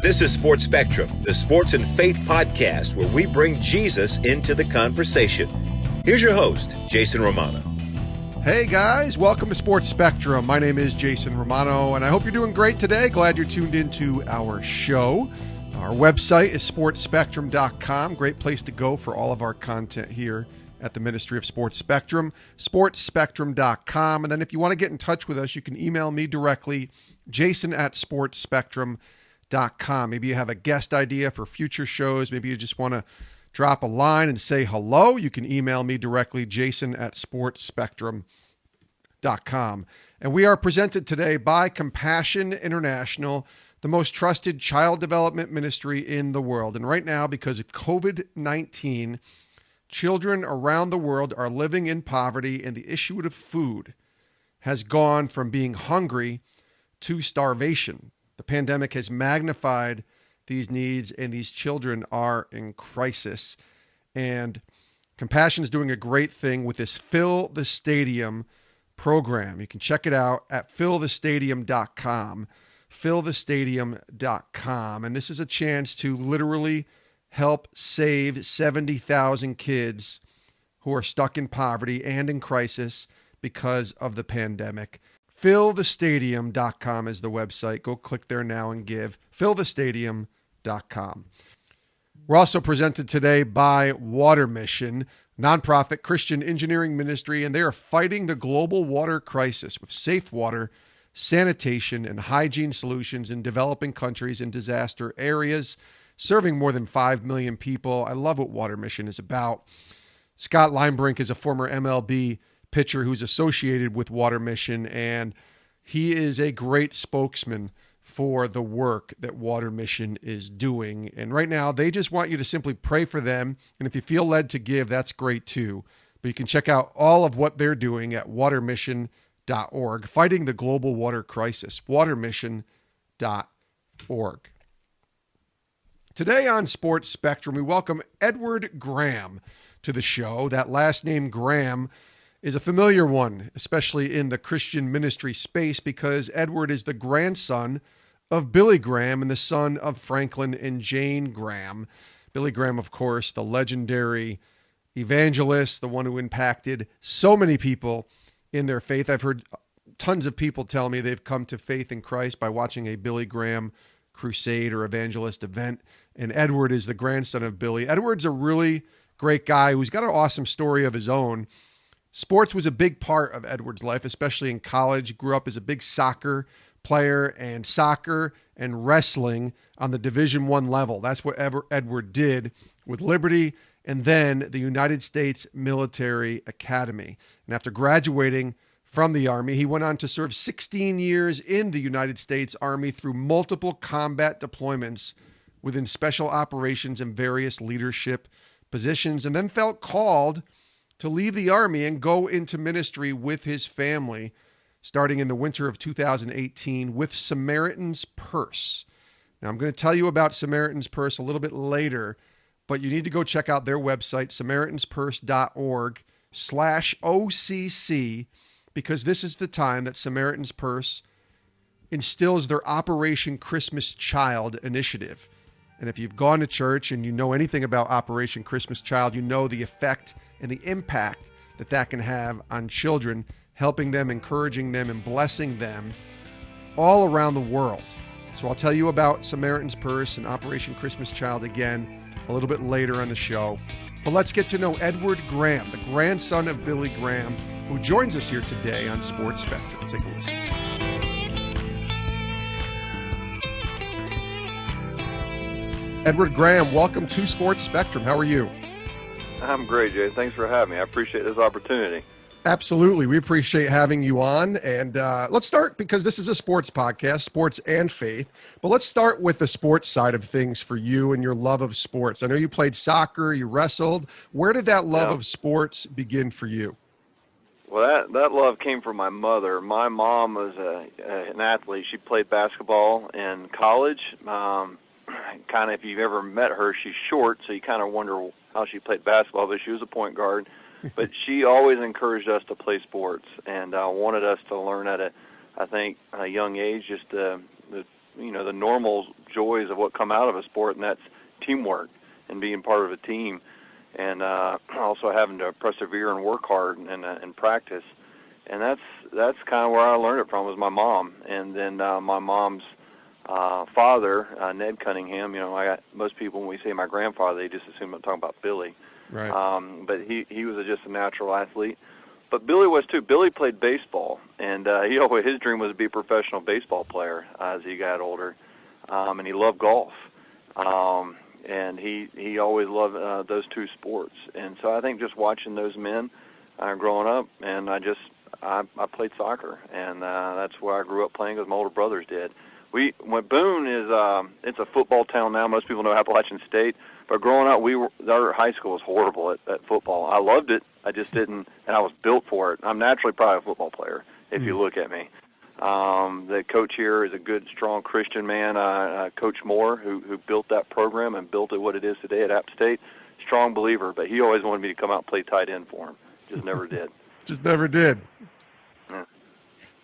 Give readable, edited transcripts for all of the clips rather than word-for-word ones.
This is Sports Spectrum, the sports and faith podcast where we bring Jesus into the conversation. Here's your host, Jason Romano. Hey guys, welcome to Sports Spectrum. My name is Jason Romano, and I hope you're doing great today. Glad you're tuned into our show. Our website is sportspectrum.com. Great place to go for all of our content here at the Ministry of Sports Spectrum, sportspectrum.com. And then if you want to get in touch with us, you can email me directly, jason@sportspectrum.com. Maybe you have a guest idea for future shows. Maybe you just want to drop a line and say hello. You can email me directly, jason@sportspectrum.com. And we are presented today by Compassion International, the most trusted child development ministry in the world. And right now, because of COVID-19, children around the world are living in poverty, and the issue of food has gone from being hungry to starvation. The pandemic has magnified these needs, and these children are in crisis. And Compassion is doing a great thing with this Fill the Stadium program. You can check it out at fillthestadium.com, fillthestadium.com. And this is a chance to literally help save 70,000 kids who are stuck in poverty and in crisis because of the pandemic. Fillthestadium.com is the website. Go click there now and give. Fillthestadium.com. We're also presented today by Water Mission, nonprofit Christian engineering ministry, and they are fighting the global water crisis with safe water, sanitation, and hygiene solutions in developing countries and disaster areas, serving more than 5 million people. I love what Water Mission is about. Scott Linebrink is a former MLB pitcher who's associated with Water Mission, and he is a great spokesman for the work that Water Mission is doing. And right now, they just want you to simply pray for them. And if you feel led to give, that's great too. But you can check out all of what they're doing at watermission.org, fighting the global water crisis, watermission.org. Today on Sports Spectrum, we welcome Edward Graham to the show. That last name, Graham, is a familiar one, especially in the Christian ministry space, because Edward is the grandson of Billy Graham and the son of Franklin and Jane Graham. Billy Graham, of course, the legendary evangelist, the one who impacted so many people in their faith. I've heard tons of people tell me they've come to faith in Christ by watching a Billy Graham crusade or evangelist event. And Edward is the grandson of Billy. Edward's a really great guy who's got an awesome story of his own. Sports was a big part of Edward's life, especially in college. He grew up as a big soccer player, and soccer and wrestling on the Division I level. That's what Edward did with Liberty and then the United States Military Academy. And after graduating from the Army, he went on to serve 16 years in the United States Army through multiple combat deployments within special operations and various leadership positions, and then felt called to leave the Army and go into ministry with his family, starting in the winter of 2018 with Samaritans Purse. Now, I'm going to tell you about Samaritans Purse a little bit later, but you need to go check out their website, SamaritansPurse.org/OCC, because this is the time that Samaritans Purse instills their Operation Christmas Child initiative. And if you've gone to church and you know anything about Operation Christmas Child, you know the effect and the impact that that can have on children, helping them, encouraging them, and blessing them all around the world. So I'll tell you about Samaritan's Purse and Operation Christmas Child again a little bit later on the show. But let's get to know Edward Graham, the grandson of Billy Graham, who joins us here today on Sports Spectrum. Take a listen. Edward Graham, welcome to Sports Spectrum. How are you? I'm great, Jay. Thanks for having me. I appreciate this opportunity. Absolutely. We appreciate having you on. And let's start, because this is a sports podcast, sports and faith. But let's start with the sports side of things for you and your love of sports. I know you played soccer, you wrestled. Where did that love of sports begin for you? Well, that love came from my mother. My mom was an athlete. She played basketball in college. Kind of, if you've ever met her, she's short, so you kind of wonder how she played basketball, but she was a point guard. But she always encouraged us to play sports and wanted us to learn at a young age, just the the normal joys of what come out of a sport, and that's teamwork and being part of a team, and also having to persevere and work hard and practice. And that's kind of where I learned it from, was my mom. And then my mom's father, Ned Cunningham. Most people, when we say my grandfather, they just assume I'm talking about Billy. Right. But he was just a natural athlete. But Billy was too. Billy played baseball, and his dream was to be a professional baseball player as he got older. And he loved golf. And he always loved those two sports. And so I think just watching those men growing up, and I played soccer, and that's where I grew up playing, because my older brothers did. When Boone is it's a football town now. Most people know Appalachian State, but growing up, our high school was horrible at football. I loved it. I just didn't, and I was built for it. I'm naturally probably a football player if you look at me. The coach here is a good, strong Christian man, Coach Moore, who built that program and built it what it is today at App State. Strong believer, but he always wanted me to come out and play tight end for him. Just never did. Just never did. Yeah.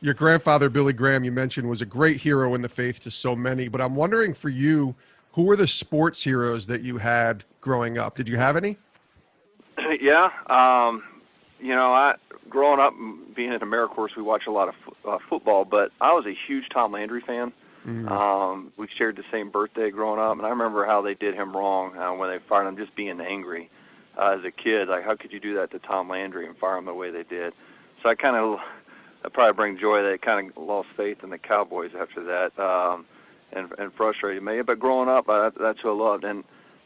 Your grandfather, Billy Graham, you mentioned, was a great hero in the faith to so many, but I'm wondering for you, who were the sports heroes that you had growing up? Did you have any? Yeah. Growing up, being at AmeriCourse, we watch a lot of football, but I was a huge Tom Landry fan. Mm-hmm. We shared the same birthday growing up, and I remember how they did him wrong when they fired him, just being angry as a kid. Like, how could you do that to Tom Landry and fire him the way they did? So I probably bring joy that I kind of lost faith in the Cowboys after that, and frustrated me. But growing up, that's who I loved. And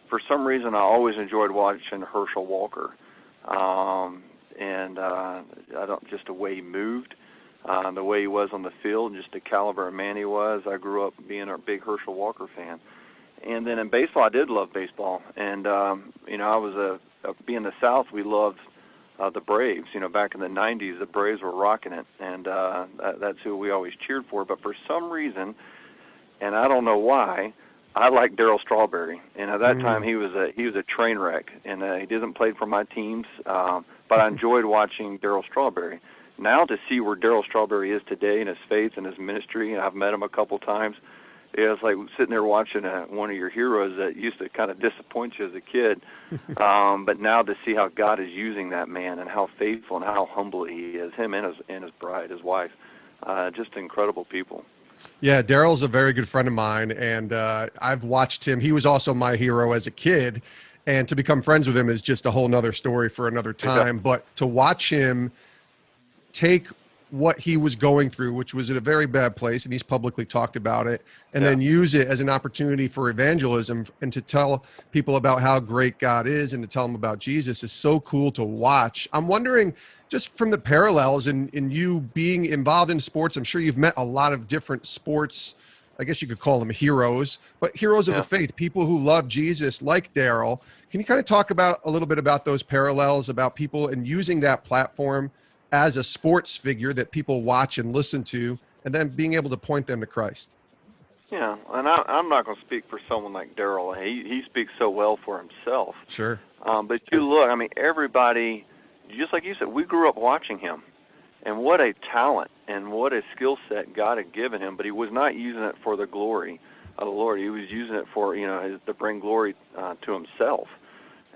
for some reason, I always enjoyed watching Herschel Walker. Just the way he moved, the way he was on the field, just the caliber of man he was. I grew up being a big Herschel Walker fan. And then in baseball, I did love baseball. And, I was being the South, we loved the Braves. Back in the 90s, the Braves were rocking it. And that's who we always cheered for. But for some reason, and I don't know why, I liked Darryl Strawberry, and at that time he was a train wreck, and he didn't play for my teams, but I enjoyed watching Darryl Strawberry. Now to see where Darryl Strawberry is today in his faith and his ministry, and I've met him a couple times, it's like sitting there watching one of your heroes that used to kind of disappoint you as a kid, but now to see how God is using that man and how faithful and how humble he is, him and his bride, his wife, just incredible people. Yeah, Daryl's a very good friend of mine, and I've watched him. He was also my hero as a kid, and to become friends with him is just a whole nother story for another time. Yeah. But to watch him take what he was going through, which was in a very bad place, and he's publicly talked about it, and then use it as an opportunity for evangelism and to tell people about how great God is and to tell them about Jesus is so cool to watch. I'm wondering, just from the parallels in you being involved in sports, I'm sure you've met a lot of different sports, I guess you could call them heroes, but heroes of the faith, people who love Jesus like Darryl. Can you kind of talk about a little bit about those parallels, about people and using that platform as a sports figure that people watch and listen to, and then being able to point them to Christ? Yeah, and I'm not going to speak for someone like Darryl. He speaks so well for himself. Sure. But you look, everybody, just like you said, we grew up watching him. And what a talent and what a skill set God had given him, but he was not using it for the glory of the Lord. He was using it for, to bring glory to himself.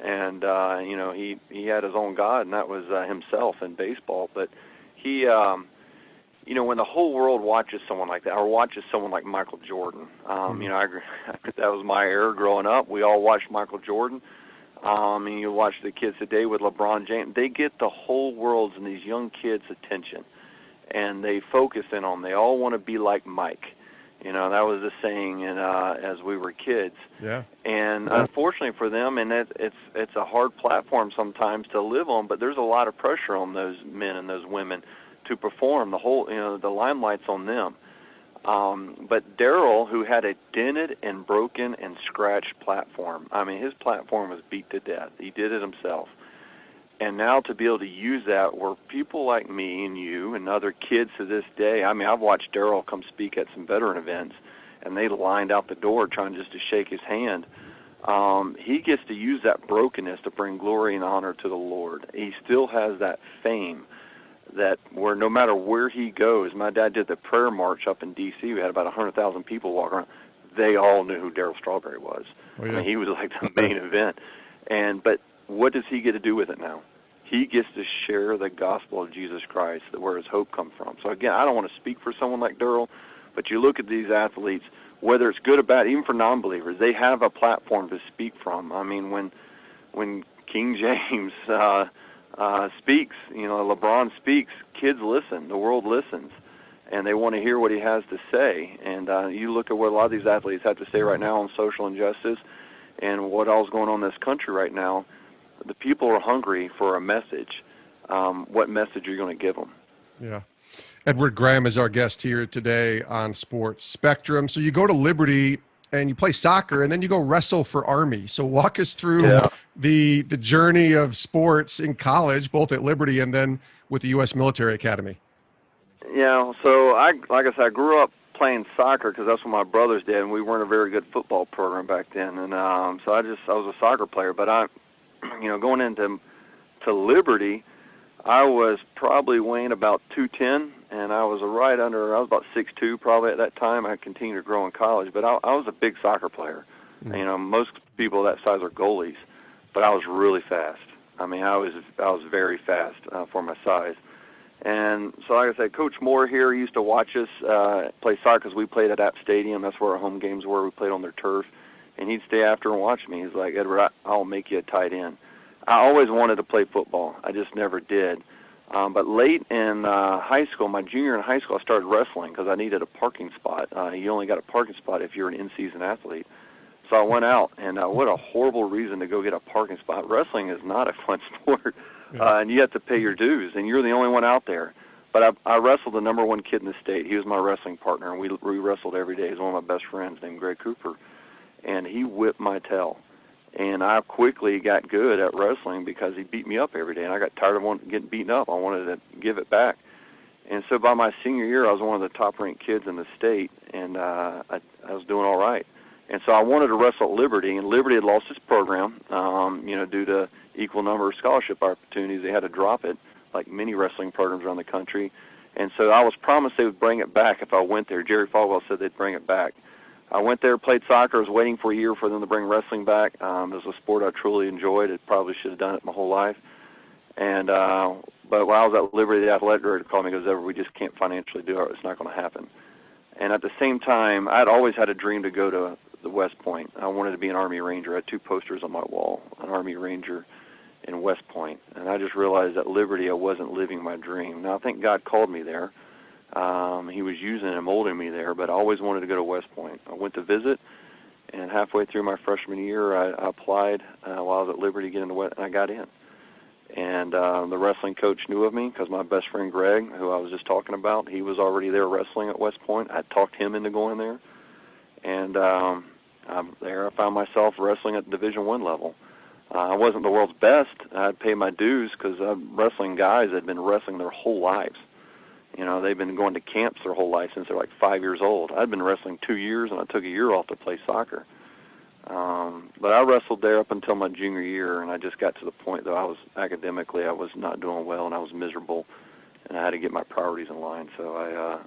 And, he had his own God, and that was himself in baseball. But he, when the whole world watches someone like that, or watches someone like Michael Jordan, I agree, that was my era growing up. We all watched Michael Jordan. And you watch the kids today with LeBron James, they get the whole world's and these young kids' attention, and they focus in on them. They all want to be like Mike. That was the saying as we were kids. Yeah. And unfortunately for them, and it's a hard platform sometimes to live on, but there's a lot of pressure on those men and those women to perform. The whole, the limelight's on them. But Darryl, who had a dented and broken and scratched platform, his platform was beat to death. He did it himself. And now to be able to use that where people like me and you and other kids to this day, I've watched Darryl come speak at some veteran events, and they lined out the door trying just to shake his hand. He gets to use that brokenness to bring glory and honor to the Lord. He still has that fame that where no matter where he goes, my dad did the prayer march up in D.C. We had about 100,000 people walking around. They all knew who Darryl Strawberry was. Oh, yeah. I mean, he was like the main event. But what does he get to do with it now? He gets to share the gospel of Jesus Christ, where his hope comes from. So again, I don't want to speak for someone like Darryl, but you look at these athletes, whether it's good or bad, even for non-believers, they have a platform to speak from. I mean, when King James speaks, LeBron speaks, kids listen, the world listens, and they want to hear what he has to say. And you look at what a lot of these athletes have to say right now on social injustice and what all's going on in this country right now. The people are hungry for a message. What message are you going to give them? Yeah. Edward Graham is our guest here today on Sports Spectrum. So you go to Liberty and you play soccer, and then you go wrestle for Army. So walk us through the journey of sports in college, both at Liberty and then with the U.S. Military Academy. Yeah, so like I said, I grew up playing soccer because that's what my brothers did, and we weren't a very good football program back then. And so I was a soccer player. But going into Liberty, I was probably weighing about 210, and I was about 6'2" probably at that time. I continued to grow in college, but I was a big soccer player. Mm-hmm. Most people that size are goalies, but I was really fast. I mean, I was very fast for my size. And so, like I said, Coach Moore here used to watch us play soccer because we played at App Stadium. That's where our home games were. We played on their turf. And he'd stay after and watch me. He's like, Edward, I'll make you a tight end. I always wanted to play football. I just never did. But late in high school, my junior year in high school, I started wrestling because I needed a parking spot. You only got a parking spot if you're an in-season athlete. So I went out, and what a horrible reason to go get a parking spot. Wrestling is not a fun sport, and you have to pay your dues, and you're the only one out there. But I wrestled the number one kid in the state. He was my wrestling partner, and we wrestled every day. He's one of my best friends named Greg Cooper, and he whipped my tail. And I quickly got good at wrestling because he beat me up every day, and I got tired of getting beaten up. I wanted to give it back. And so by my senior year, I was one of the top-ranked kids in the state, and I was doing all right. And so I wanted to wrestle at Liberty, and Liberty had lost its program, due to equal number of scholarship opportunities. They had to drop it, like many wrestling programs around the country. And so I was promised they would bring it back if I went there. Jerry Falwell said they'd bring it back. I went there, played soccer. I was waiting for a year for them to bring wrestling back. It was a sport I truly enjoyed. I probably should have done it my whole life. And but while I was at Liberty, the athletic director called me and goes, Edward, we just can't financially do it. It's not going to happen. And at the same time, I'd always had a dream to go to the West Point. I wanted to be an Army Ranger. I had 2 posters on my wall, an Army Ranger in West Point. And I just realized at Liberty I wasn't living my dream. Now, I think God called me there. He was using and molding me there, but I always wanted to go to West Point. I went to visit, and halfway through my freshman year, I applied while I was at Liberty to get into West, and I got in. And the wrestling coach knew of me because my best friend Greg, who I was just talking about, he was already there wrestling at West Point. I talked him into going there, and there I found myself wrestling at the Division I level. I wasn't the world's best. I'd pay my dues because wrestling guys had been wrestling their whole lives. They've been going to camps their whole life since they're like 5 years old. I'd been wrestling 2 years, and I took a year off to play soccer. But I wrestled there up until my junior year, and I just got to the point that I was not doing well, and I was miserable, and I had to get my priorities in line. So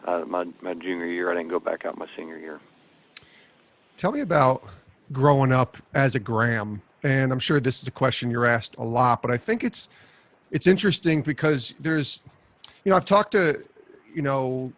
my junior year, I didn't go back out my senior year. Tell me about growing up as a Graham, and I'm sure this is a question you're asked a lot, but I think it's interesting because there's, I've talked to,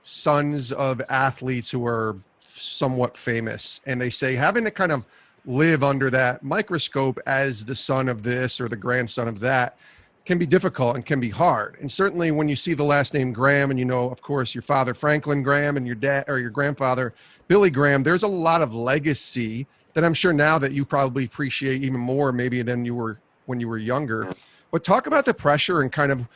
sons of athletes who are somewhat famous, and they say having to kind of live under that microscope as the son of this or the grandson of that can be difficult and can be hard. And certainly when you see the last name Graham, and of course, your father Franklin Graham and your dad or your grandfather Billy Graham, there's a lot of legacy that I'm sure now that you probably appreciate even more maybe than you were when you were younger. But talk about the pressure and kind of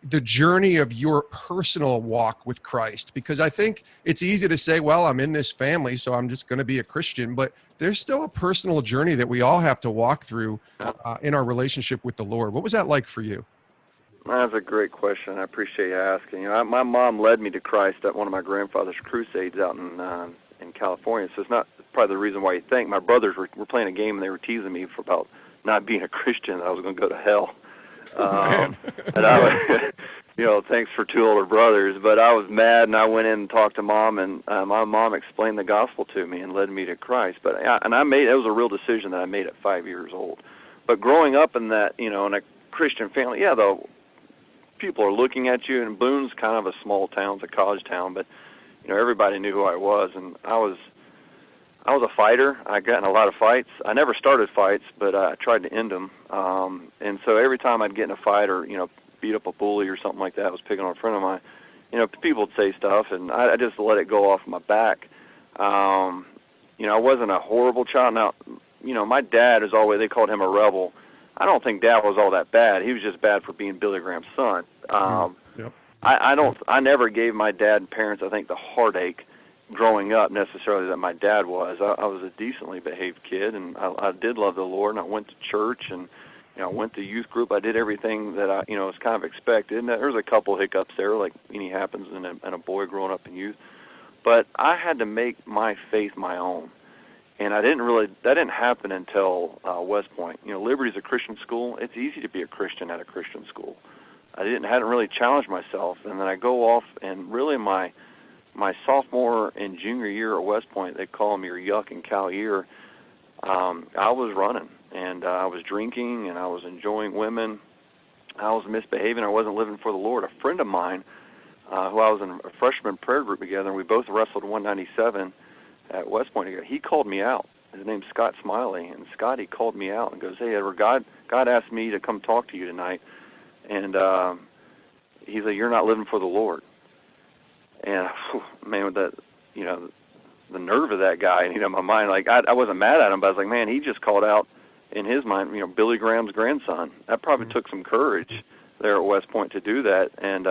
the journey of your personal walk with Christ, because I think it's easy to say, well, I'm in this family, so I'm just going to be a Christian, but there's still a personal journey that we all have to walk through in our relationship with the Lord. What was that like for you? That's a great question. I appreciate you asking. My mom led me to Christ at one of my grandfather's crusades out in California, so it's not probably the reason why you think. My brothers were playing a game, and they were teasing me for about not being a Christian, that I was going to go to hell. And thanks for two older brothers. But I was mad, and I went in and talked to Mom, and my mom explained the gospel to me and led me to Christ. But it was a real decision that I made at 5 years old. But growing up in that, in a Christian family, though, people are looking at you, and Boone's kind of a small town, it's a college town, but everybody knew who I was, and I was a fighter. I got in a lot of fights. I never started fights, but I tried to end them. And so every time I'd get in a fight or beat up a bully or something like that, I was picking on a friend of mine, people would say stuff, and I just let it go off my back. I wasn't a horrible child. Now, my dad is always, they called him a rebel. I don't think Dad was all that bad. He was just bad for being Billy Graham's son. Yep. I never gave my dad and parents, I think, the heartache growing up necessarily that my dad was. I was a decently behaved kid, and I did love the Lord, and I went to church, and I went to youth group. I did everything that I was kind of expected. And there was a couple hiccups there, like any happens in a boy growing up in youth. But I had to make my faith my own. And that didn't happen until West Point. Liberty's a Christian school. It's easy to be a Christian at a Christian school. I hadn't really challenged myself. And then I go off, and really my sophomore and junior year at West Point, they call them your yuck and cow year, I was running, and I was drinking, and I was enjoying women. I was misbehaving. I wasn't living for the Lord. A friend of mine, who I was in a freshman prayer group together, and we both wrestled 197 at West Point together, he called me out. His name's Scott Smiley, and Scotty called me out and goes, "Hey, Edward, God asked me to come talk to you tonight, and he's like, you're not living for the Lord." And man, with that, the nerve of that guy, and my mind, like I wasn't mad at him, but I was like, man, he just called out in his mind, Billy Graham's grandson. That probably took some courage there at West Point to do that, and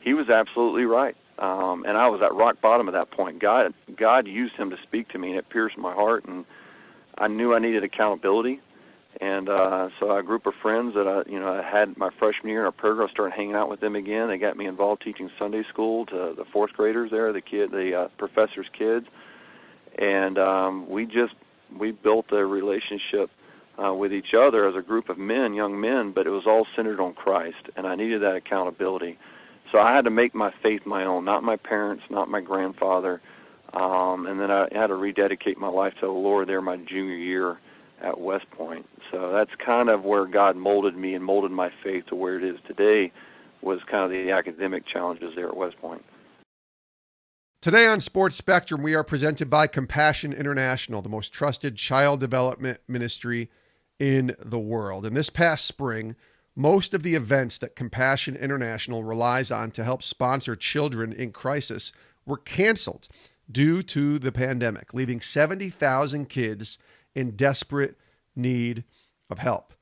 he was absolutely right. And I was at rock bottom at that point. God used him to speak to me, and it pierced my heart, and I knew I needed accountability. And so a group of friends that I had my freshman year in our prayer group, I started hanging out with them again. They got me involved teaching Sunday school to the fourth graders there, the professors' kids, and we built a relationship with each other as a group of men, young men, but it was all centered on Christ, and I needed that accountability. So I had to make my faith my own, not my parents, not my grandfather, and then I had to rededicate my life to the Lord there my junior year at West Point. So that's kind of where God molded me and molded my faith to where it is today, was kind of the academic challenges there at West Point. Today on Sports Spectrum, we are presented by Compassion International, the most trusted child development ministry in the world. And this past spring, most of the events that Compassion International relies on to help sponsor children in crisis were canceled due to the pandemic, leaving 70,000 kids in desperate need of help.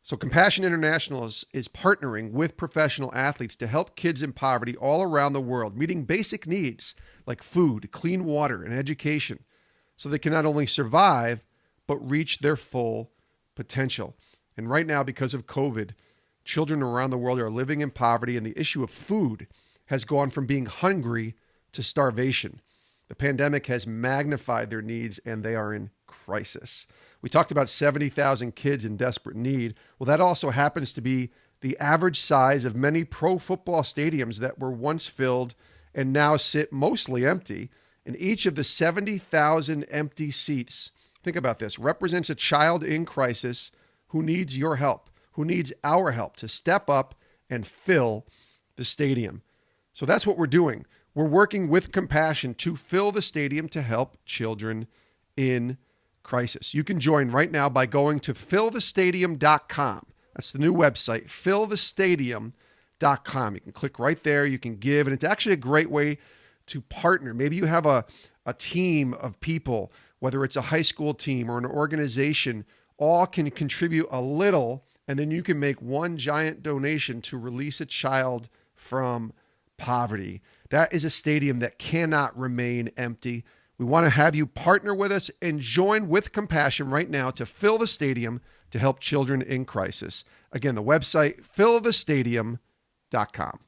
So Compassion International is partnering with professional athletes to help kids in poverty all around the world, meeting basic needs like food, clean water, and education, so they can not only survive, but reach their full potential. And right now, because of COVID, children around the world are living in poverty, and the issue of food has gone from being hungry to starvation. The pandemic has magnified their needs, and they are in crisis. We talked about 70,000 kids in desperate need. Well, that also happens to be the average size of many pro football stadiums that were once filled and now sit mostly empty. And each of the 70,000 empty seats, think about this, represents a child in crisis who needs your help, who needs our help to step up and fill the stadium. So that's what we're doing. We're working with Compassion to fill the stadium to help children in crisis. You can join right now by going to fillthestadium.com. That's the new website, fillthestadium.com. You can click right there. You can give, and it's actually a great way to partner. Maybe you have a team of people, whether it's a high school team or an organization, all can contribute a little, and then you can make one giant donation to release a child from poverty. That is a stadium that cannot remain empty. We want to have you partner with us and join with Compassion right now to fill the stadium to help children in crisis. Again, the website, fillthestadium.com.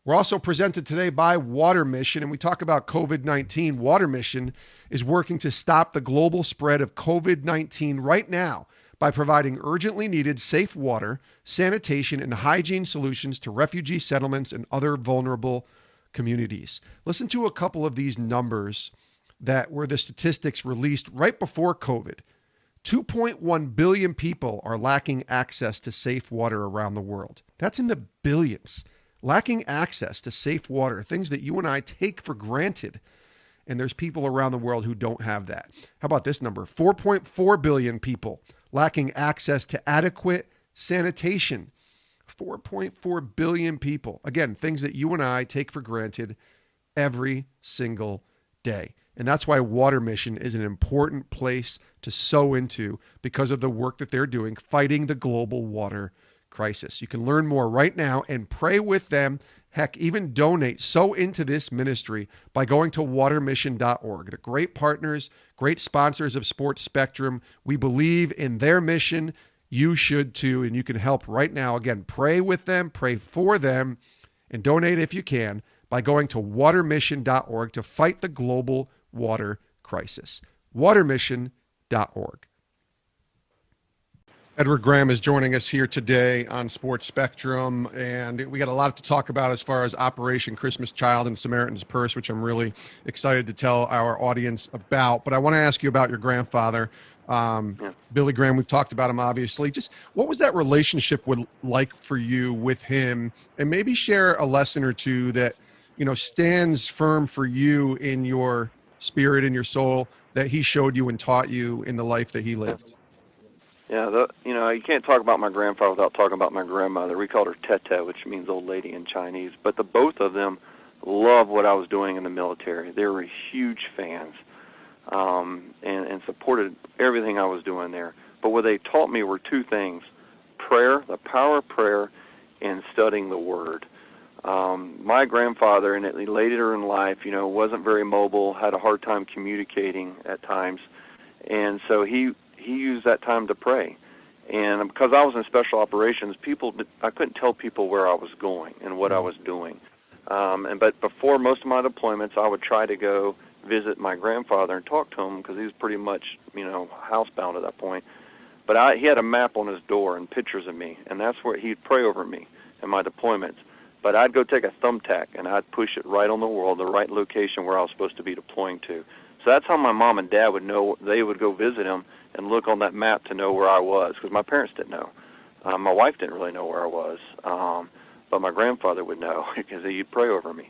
We're also presented today by Water Mission, and we talk about COVID-19. Water Mission is working to stop the global spread of COVID-19 right now by providing urgently needed safe water, sanitation, and hygiene solutions to refugee settlements and other vulnerable communities. Listen to a couple of these numbers that were the statistics released right before COVID. 2.1 billion people are lacking access to safe water around the world. That's in the billions. Lacking access to safe water, things that you and I take for granted. And there's people around the world who don't have that. How about this number? 4.4 billion people lacking access to adequate sanitation. 4.4 billion people. Again, things that you and I take for granted every single day. And that's why Water Mission is an important place to sow into because of the work that they're doing fighting the global water crisis. You can learn more right now and pray with them. Heck, even donate, sow into this ministry by going to watermission.org. They're great partners, great sponsors of Sports Spectrum. We believe in their mission. You should too, and you can help right now. Again, pray with them, pray for them, and donate if you can by going to watermission.org to fight the global water crisis. Watermission.org. Edward Graham is joining us here today on Sports Spectrum, and we got a lot to talk about as far as Operation Christmas Child and Samaritans Purse, which I'm really excited to tell our audience about. But I want to ask you about your grandfather, Billy Graham. We've talked about him, obviously. Just what was that relationship like for you with him, and maybe share a lesson or two that stands firm for you in your spirit and your soul that he showed you and taught you in the life that he lived. Yeah, you can't talk about my grandfather without talking about my grandmother. We called her Tete, which means old lady in Chinese. But the both of them loved what I was doing in the military. They were huge fans and supported everything I was doing there. But what they taught me were two things: prayer, the power of prayer, and studying the Word. My grandfather, and later in life, wasn't very mobile, had a hard time communicating at times, and so he used that time to pray. And because I was in special operations, I couldn't tell people where I was going and what I was doing. But before most of my deployments, I would try to go visit my grandfather and talk to him because he was pretty much, housebound at that point. But he had a map on his door and pictures of me, and that's where he'd pray over me in my deployments. But I'd go take a thumbtack and I'd push it right on the wall, the right location where I was supposed to be deploying to. So that's how my mom and dad would know. They would go visit him and look on that map to know where I was, because my parents didn't know. My wife didn't really know where I was, but my grandfather would know because he'd pray over me.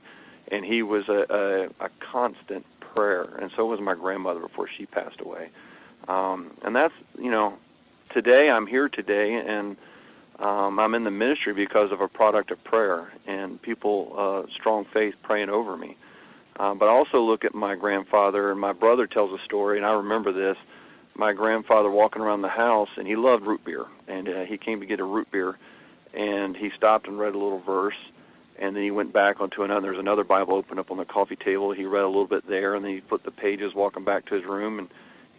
And he was a constant prayer, and so was my grandmother before she passed away. And that's, today I'm here today, and I'm in the ministry because of a product of prayer and people, strong faith praying over me. But I also look at my grandfather, and my brother tells a story, and I remember this. My grandfather walking around the house, and he loved root beer, and he came to get a root beer, and he stopped and read a little verse, and then he went back onto another. There's another Bible open up on the coffee table. He read a little bit there, and then he flipped the pages, walking back to his room, and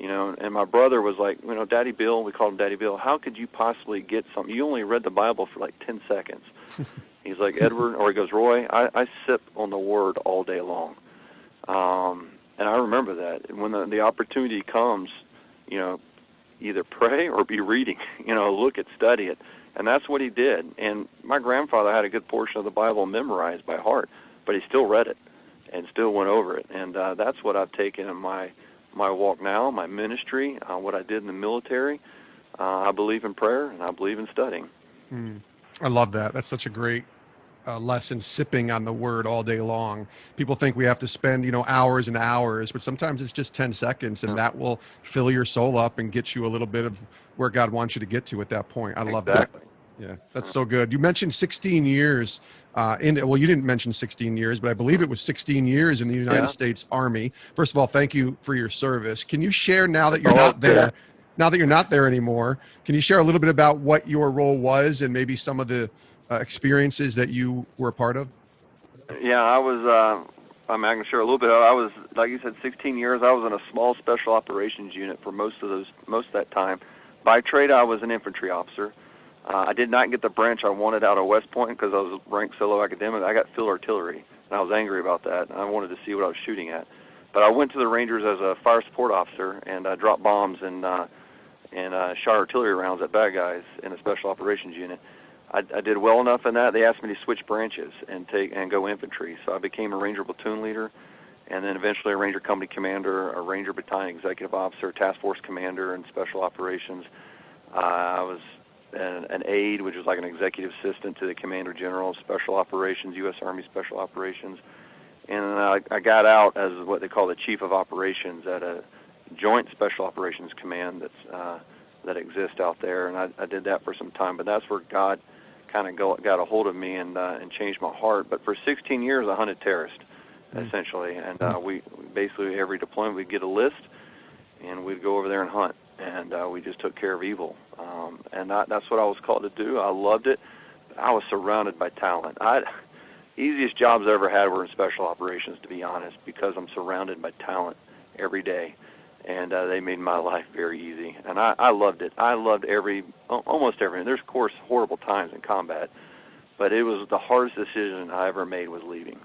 and my brother was like, Daddy Bill, we called him Daddy Bill, how could you possibly get something? You only read the Bible for like 10 seconds. He's like, Edward, or he goes, Roy, I sip on the Word all day long. And I remember that. When the opportunity comes, either pray or be reading, look at, study it. And that's what he did. And my grandfather had a good portion of the Bible memorized by heart, but he still read it and still went over it. And that's what I've taken in my walk now, my ministry, what I did in the military. I believe in prayer, and I believe in studying. I love that. That's such a great lesson, sipping on the Word all day long. People think we have to spend, hours and hours, but sometimes it's just 10 seconds, and that will fill your soul up and get you a little bit of where God wants you to get to at that point. I love that. Yeah, that's so good. You mentioned 16 years you didn't mention 16 years, but I believe it was 16 years in the United States Army. First of all, thank you for your service. Can you share, now that you're not there anymore, can you share a little bit about what your role was and maybe some of the experiences that you were a part of? Yeah, I was, I can share a little bit. I was, like you said, 16 years. I was in a small special operations unit for most of that time. By trade, I was an infantry officer. I did not get the branch I wanted out of West Point because I was ranked solo academic. I got field artillery, and I was angry about that, and I wanted to see what I was shooting at. But I went to the Rangers as a fire support officer, and I dropped bombs in and shot artillery rounds at bad guys in a special operations unit. I did well enough in that. They asked me to switch branches and go infantry. So I became a Ranger platoon leader, and then eventually a Ranger company commander, a Ranger battalion executive officer, task force commander in special operations. I was an aide, which was like an executive assistant to the commander general of special operations, U.S. Army Special Operations. And I got out as what they call the chief of operations at a joint special operations command that exists out there. And I did that for some time, but that's where God kind of got a hold of me and changed my heart. But for 16 years, I hunted terrorists, essentially. And we basically, every deployment, we'd get a list, and we'd go over there and hunt. And we just took care of evil. And that's what I was called to do. I loved it. I was surrounded by talent. Easiest jobs I ever had were in special operations, to be honest, because I'm surrounded by talent every day. And they made my life very easy. And I loved it. I loved almost everything. There's, of course, horrible times in combat, but it was the hardest decision I ever made was leaving.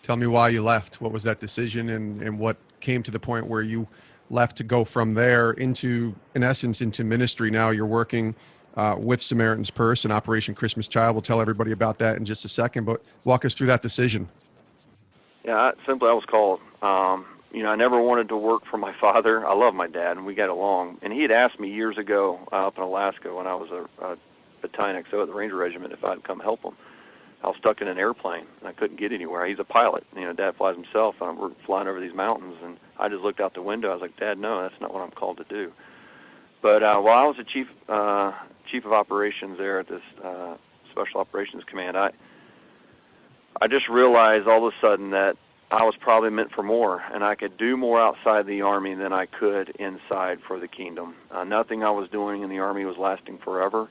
Tell me why you left. What was that decision, and what came to the point where you left to go from there into, in essence, into ministry? Now you're working with Samaritans Purse and Operation Christmas Child. We'll tell everybody about that in just a second, but walk us through that decision. Yeah, simply I was called. I never wanted to work for my father. I love my dad, and we got along. And he had asked me years ago up in Alaska when I was a battalion XO at the Ranger Regiment if I'd come help him. I was stuck in an airplane, and I couldn't get anywhere. He's a pilot. Dad flies himself, and we're flying over these mountains, and I just looked out the window. I was like, Dad, no, that's not what I'm called to do. But while I was the chief of operations there at this Special Operations Command, I just realized all of a sudden that I was probably meant for more, and I could do more outside the Army than I could inside for the kingdom. Nothing I was doing in the Army was lasting forever,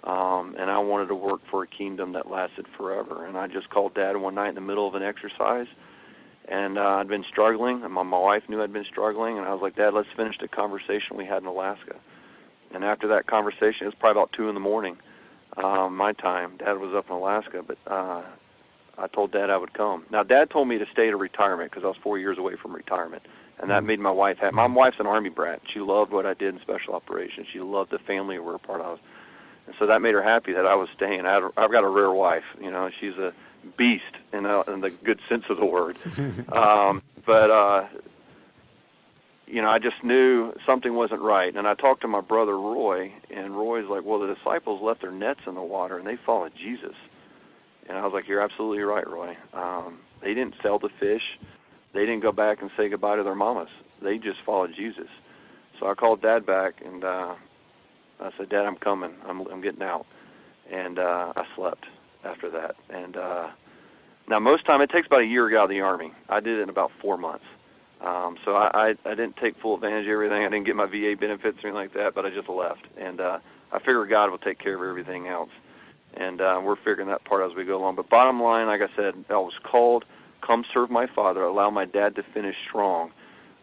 and I wanted to work for a kingdom that lasted forever. And I just called Dad one night in the middle of an exercise, and I'd been struggling, and my wife knew I'd been struggling, and I was like, Dad, let's finish the conversation we had in Alaska. And after that conversation, it was probably about 2 in the morning, my time. Dad was up in Alaska, but I told Dad I would come. Now, Dad told me to stay to retirement because I was 4 years away from retirement, and that made my wife happy. My wife's an Army brat. She loved what I did in special operations. She loved the family we were a part of, and so that made her happy that I was staying. I've got a rare wife. She's a beast in the good sense of the word. I just knew something wasn't right, and I talked to my brother Roy, and Roy's like, well, the disciples left their nets in the water, and they followed Jesus. And I was like, you're absolutely right, Roy. They didn't sell the fish. They didn't go back and say goodbye to their mamas. They just followed Jesus. So I called Dad back, and I said, Dad, I'm coming. I'm getting out. And I slept after that. And now most time, it takes about a year to get out of the Army. I did it in about 4 months. So I didn't take full advantage of everything. I didn't get my VA benefits or anything like that, but I just left. And I figured God will take care of everything else. And we're figuring that part as we go along. But bottom line, like I said, I was called, come serve my Father, allow my dad to finish strong,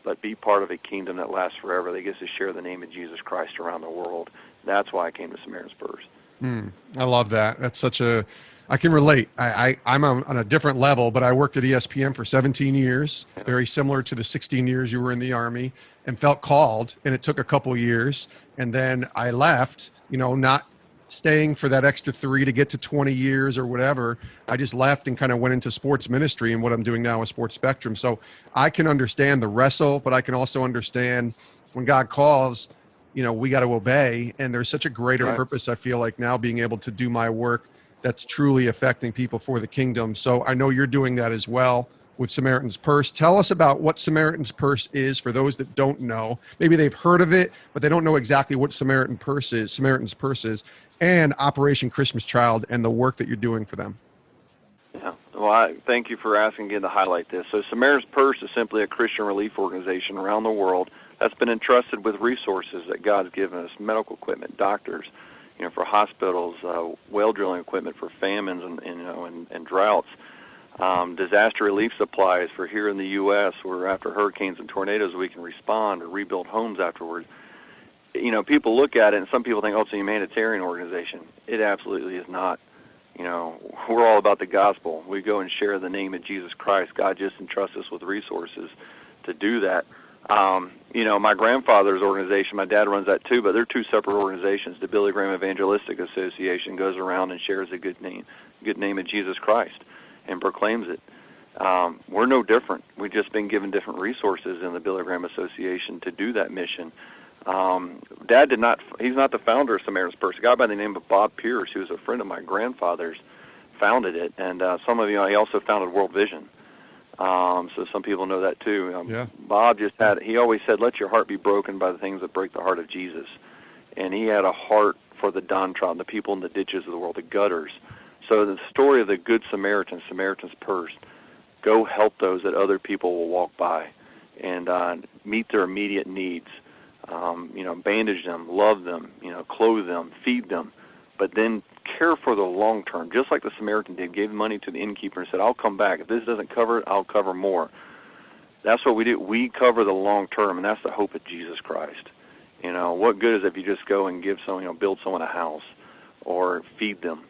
but be part of a kingdom that lasts forever, that gets to share the name of Jesus Christ around the world. That's why I came to Samaritans Purse. I love that. That's I can relate. I'm on a different level, but I worked at ESPN for 17 years, very similar to the 16 years you were in the Army, and felt called, and it took a couple years. And then I left, not staying for that extra 3 to get to 20 years or whatever. I just left and kind of went into sports ministry, and what I'm doing now with Sports Spectrum. So I can understand the wrestle, but I can also understand when God calls, we got to obey. And there's such a greater purpose, I feel like, now being able to do my work that's truly affecting people for the kingdom. So I know you're doing that as well with Samaritans Purse. Tell us about what Samaritans Purse is for those that don't know. Maybe they've heard of it, but they don't know exactly what Samaritans Purse is, and Operation Christmas Child and the work that you're doing for them. Yeah. Well, I thank you for asking again to highlight this. So Samaritans Purse is simply a Christian relief organization around the world that's been entrusted with resources that God's given us, medical equipment, doctors, for hospitals, well drilling equipment for famines and droughts, disaster relief supplies for here in the U.S. where after hurricanes and tornadoes we can respond or rebuild homes afterwards. People look at it and some people think, oh, it's a humanitarian organization. It absolutely is not. We're all about the gospel. We go and share the name of Jesus Christ. God just entrusts us with resources to do that. My grandfather's organization, my dad runs that too, but they're two separate organizations. The Billy Graham Evangelistic Association goes around and shares the good name of Jesus Christ and proclaims it. We're no different. We've just been given different resources in the Billy Graham Association to do that mission. Dad he's not the founder of Samaritans Purse. A guy by the name of Bob Pierce, who was a friend of my grandfather's, founded it. And some of he also founded World Vision. So some people know that too. Yeah. Bob he always said, let your heart be broken by the things that break the heart of Jesus. And he had a heart for the downtrodden, the people in the ditches of the world, the gutters. So the story of the Good Samaritan, Samaritans Purse, go help those that other people will walk by and meet their immediate needs. Bandage them, love them, clothe them, feed them, but then care for the long term, just like the Samaritan did, gave money to the innkeeper and said, I'll come back. If this doesn't cover it, I'll cover more. That's what we do. We cover the long term, and that's the hope of Jesus Christ. What good is it if you just go and give someone, build someone a house or feed them?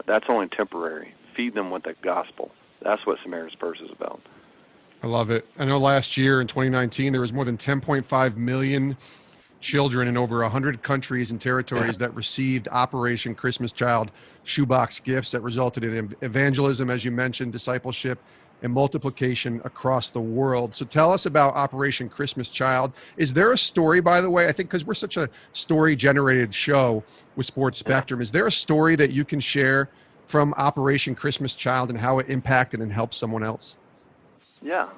That's only temporary. Feed them with the gospel. That's what Samaritan's Purse is about. I love it. I know last year in 2019, there was more than 10.5 million children in over 100 countries and territories that received Operation Christmas Child shoebox gifts that resulted in evangelism, as you mentioned, discipleship, and multiplication across the world. So tell us about Operation Christmas Child. Is there a story, by the way, I think because we're such a story-generated show with Sports Spectrum, is there a story that you can share from Operation Christmas Child and how it impacted and helped someone else? Yeah,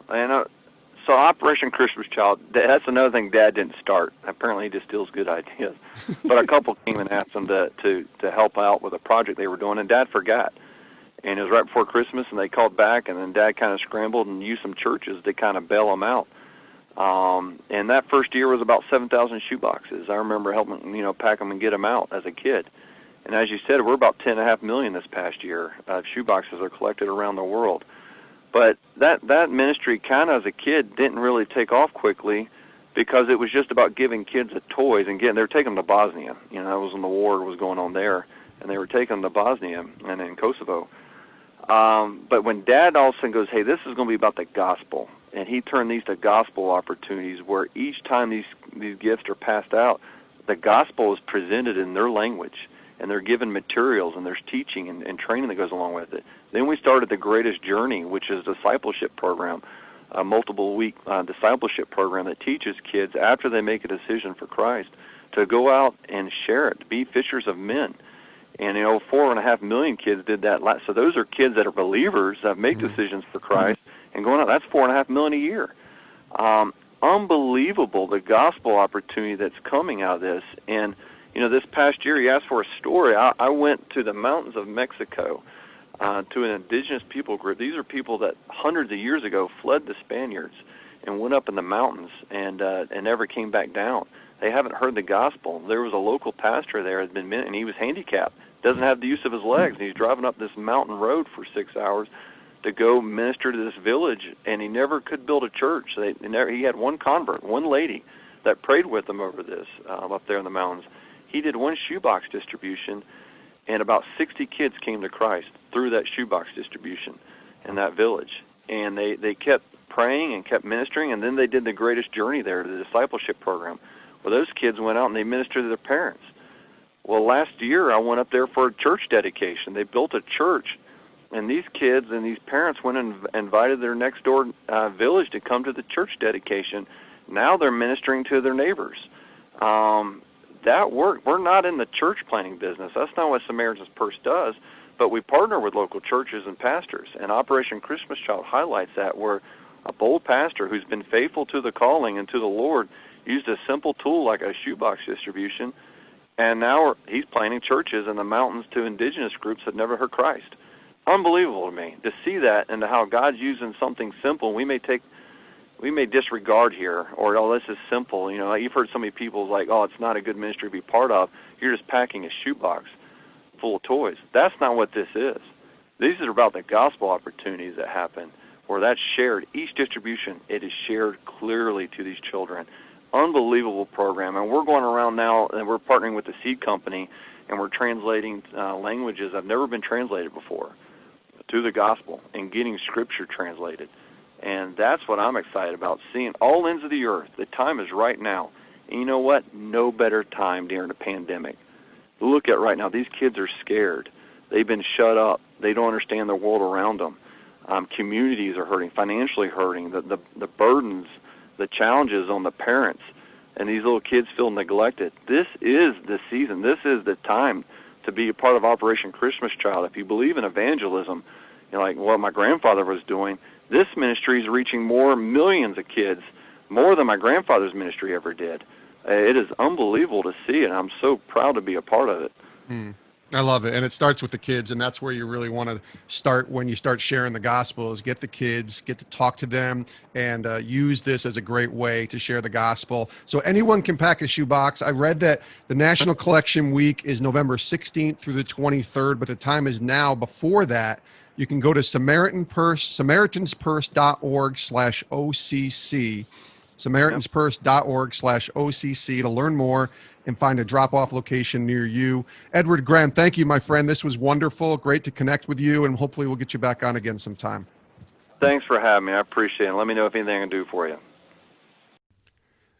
so Operation Christmas Child, that's another thing Dad didn't start. Apparently he just steals good ideas. But a couple came and asked him to help out with a project they were doing, and Dad forgot. And it was right before Christmas, and they called back, and then Dad kind of scrambled and used some churches to kind of bail them out. And that first year was about 7,000 shoeboxes. I remember helping, pack them and get them out as a kid. And as you said, we're about 10.5 million this past year. Shoeboxes are collected around the world. But that ministry kind of as a kid didn't really take off quickly because it was just about giving kids the toys and they were taking them to Bosnia. That was when the war was going on there, and they were taking them to Bosnia and in Kosovo. But when Dad all of a sudden goes, hey, this is going to be about the gospel, and he turned these to gospel opportunities where each time these gifts are passed out, the gospel is presented in their language, and they're given materials, and there's teaching and training that goes along with it. Then we started the Greatest Journey, which is a discipleship program, a multiple-week discipleship program that teaches kids after they make a decision for Christ to go out and share it, to be fishers of men. And 4.5 million kids did that. So those are kids that are believers that make decisions for Christ and going out. That's 4.5 million a year. Unbelievable the gospel opportunity that's coming out of this. And this past year, you asked for a story. I went to the mountains of Mexico to an indigenous people group. These are people that hundreds of years ago fled the Spaniards and went up in the mountains and never came back down. They haven't heard the gospel. There was a local pastor there, and he was handicapped, doesn't have the use of his legs, and he's driving up this mountain road for 6 hours to go minister to this village, and he never could build a church. He had one convert, one lady that prayed with him over this up there in the mountains. He did one shoebox distribution, and about 60 kids came to Christ through that shoebox distribution in that village. And they kept praying and kept ministering, and then they did the Greatest Journey there, the discipleship program, where those kids went out and they ministered to their parents. Well, last year I went up there for a church dedication. They built a church, and these kids and these parents went and invited their next-door village to come to the church dedication. Now they're ministering to their neighbors. That work, we're not in the church planting business. That's not what Samaritan's Purse does, but we partner with local churches and pastors, and Operation Christmas Child highlights that, where a bold pastor who's been faithful to the calling and to the Lord used a simple tool like a shoebox distribution, and now he's planting churches in the mountains to indigenous groups that never heard Christ. Unbelievable to me to see that, and to how God's using something simple. We may disregard here, or, oh, this is simple. You've heard so many people like, oh, it's not a good ministry to be part of. You're just packing a shoebox full of toys. That's not what this is. These are about the gospel opportunities that happen, where that's shared. Each distribution, it is shared clearly to these children. Unbelievable program. And we're going around now, and we're partnering with the Seed Company, and we're translating languages that have never been translated before to the gospel and getting Scripture translated. And that's what I'm excited about, seeing all ends of the earth. The time is right now. And you know what? No better time during the pandemic. Look at right now. These kids are scared. They've been shut up. They don't understand the world around them. Communities are hurting, financially hurting, the burdens, the challenges on the parents, and these little kids feel neglected. This is the season. This is the time to be a part of Operation Christmas Child. If you believe in evangelism, like what my grandfather was doing, this ministry is reaching more millions of kids, more than my grandfather's ministry ever did. It is unbelievable to see it. I'm so proud to be a part of it. I love it. And it starts with the kids, and that's where you really want to start when you start sharing the gospel, is get the kids, get to talk to them, and use this as a great way to share the gospel. So anyone can pack a shoebox. I read that the National Collection Week is November 16th through the 23rd, but the time is now. Before that, you can go to SamaritanSpurse.org/OCC, SamaritanSpurse.org/OCC to learn more and find a drop-off location near you. Edward Graham, thank you, my friend. This was wonderful. Great to connect with you, and hopefully we'll get you back on again sometime. Thanks for having me. I appreciate it. Let me know if anything I can do for you.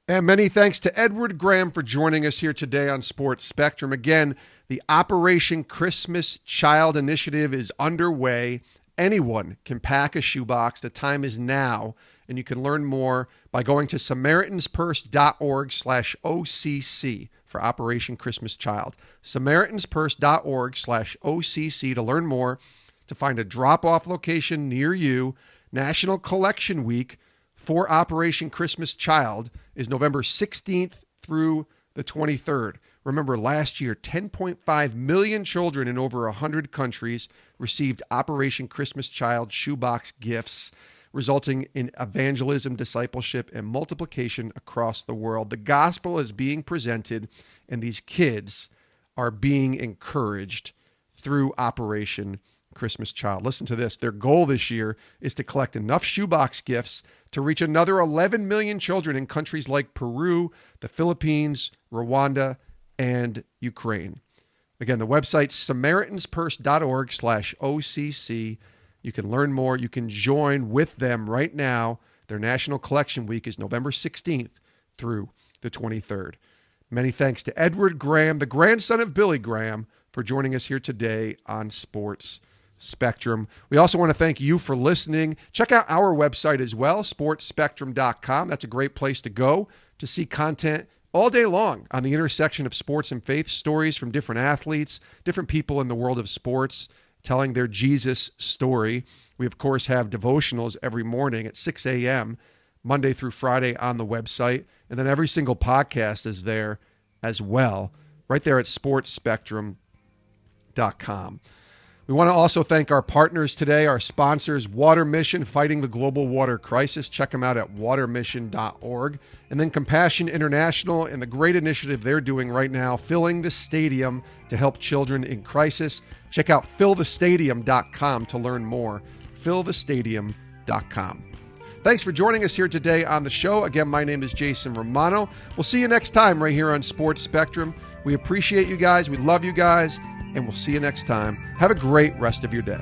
And many thanks to Edward Graham for joining us here today on Sports Spectrum. Again, the Operation Christmas Child Initiative is underway. Anyone can pack a shoebox. The time is now, and you can learn more by going to SamaritansPurse.org/OCC for Operation Christmas Child. SamaritansPurse.org/OCC to learn more, to find a drop-off location near you. National Collection Week for Operation Christmas Child is November 16th through the 23rd. Remember, last year, 10.5 million children in over 100 countries received Operation Christmas Child shoebox gifts, resulting in evangelism, discipleship, and multiplication across the world. The gospel is being presented, and these kids are being encouraged through Operation Christmas Child. Listen to this. Their goal this year is to collect enough shoebox gifts to reach another 11 million children in countries like Peru, the Philippines, Rwanda, and Ukraine. Again, the website's SamaritansPurse.org/OCC. You can learn more. You can join with them right now. Their National Collection Week is November 16th through the 23rd. Many thanks to Edward Graham, the grandson of Billy Graham, for joining us here today on Sports Spectrum. We also want to thank you for listening. Check out our website as well, sportspectrum.com. That's a great place to go to see content all day long on the intersection of sports and faith, stories from different athletes, different people in the world of sports, telling their Jesus story. We, of course, have devotionals every morning at 6 a.m., Monday through Friday on the website. And then every single podcast is there as well, right there at sportspectrum.com. We want to also thank our partners today, our sponsors, Water Mission, fighting the global water crisis. Check them out at watermission.org. And then Compassion International and the great initiative they're doing right now, filling the stadium to help children in crisis. Check out fillthestadium.com to learn more. fillthestadium.com. Thanks for joining us here today on the show. Again, my name is Jason Romano. We'll see you next time right here on Sports Spectrum. We appreciate you guys. We love you guys. And we'll see you next time. Have a great rest of your day.